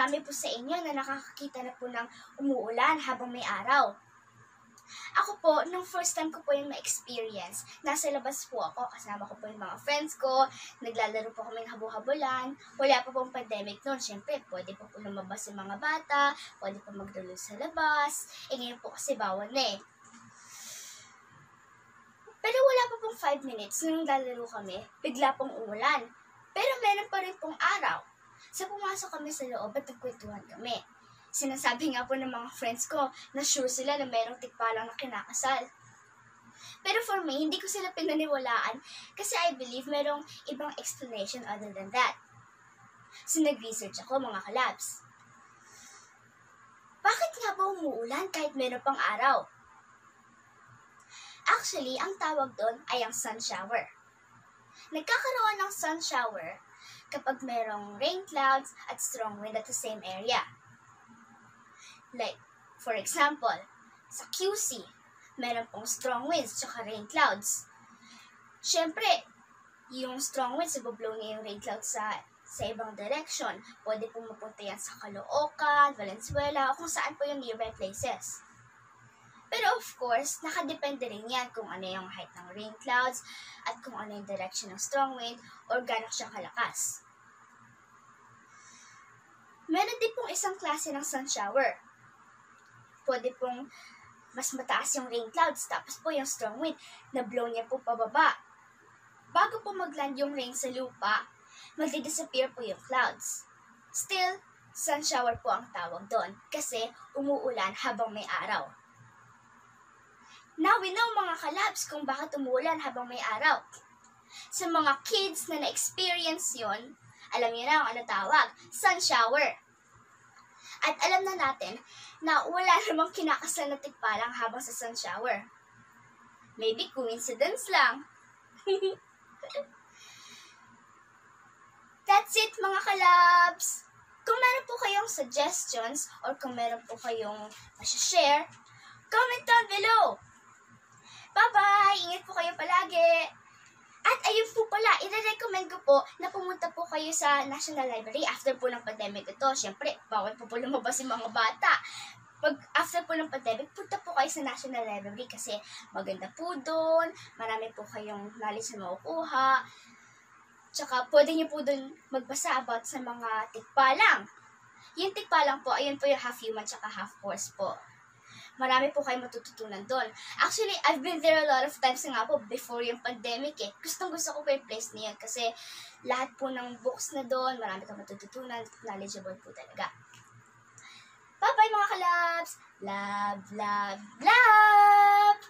marami po sa inyo na nakakakita na po ng umuulan habang may araw. Ako po, nung first time ko po yung ma-experience, nasa labas po ako, kasama ko po yung mga friends ko, naglalaro po kami ng habo-habulan, wala pa pong pandemic noon. Siyempre, pwede po lumabas yung mga bata, pwede po magdalo sa labas, ngayon po kasi bawal na eh. Pero wala pa pong 5 minutes nung naglalaro kami, bigla pong umulan. Pero meron pa rin pong araw. So pumasok kami sa loob at nagkwentuhan kami. Sinasabi nga po ng mga friends ko na sure sila na merong tikbalang na kinakasal. Pero for me, hindi ko sila pinaniwalaan kasi I believe merong ibang explanation other than that. So nag-research ako mga kalabs. Bakit nga ba umuulan kahit meron pang araw? Actually, ang tawag doon ay ang sun shower. Nagkakaroon ng sun shower kapag merong rain clouds at strong wind at the same area. Like, for example, sa QC, meron pong strong winds tsaka rain clouds. Siyempre, yung strong winds, ibublow niya yung rain clouds sa ibang direction. Pwede pong mapunta yan sa Caloocan, Valenzuela, o kung saan po yung nearby places. Pero of course, nakadepende rin yan kung ano yung height ng rain clouds at kung ano yung direction ng strong wind or gano'n siyang kalakas. Meron din pong isang klase ng sun shower. Pwede pong mas mataas yung rain clouds tapos po yung strong wind na blow niya po pababa. Bago po magland yung rain sa lupa, magdi-disappear po yung clouds. Still, sun shower po ang tawag doon kasi umuulan habang may araw. Now we know mga kalabs kung bakit umuulan habang may araw. Sa mga kids na na-experience yon, alam niyo na kung ano tawag, sun shower. At alam na natin na wala namang kinakasal na tikbalang habang sa sun shower. Maybe coincidence lang. That's it mga kalabs! Kung meron po kayong suggestions or kung meron po kayong share, comment down below! Bye-bye! Ingat po kayo palagi! At ayun po pala, i-recommend ko po na pumunta po kayo sa National Library after po ng pandemic ito. Siyempre, bawal po lumabas yung mga bata. After po ng pandemic, punta po kayo sa National Library kasi maganda po doon, marami po kayong knowledge na makukuha. Tsaka pwede niyo po doon magbasa about sa mga tikbalang. Yung tikbalang po, ayun po yung half human tsaka half horse po. Marami po kayong matututunan doon. Actually, I've been there a lot of times nga po before yung pandemic eh. Gusto ko po yung place niya kasi lahat po ng books na doon, marami kang matututunan, knowledgeable po talaga. Bye-bye mga kalabs! Love, love, love!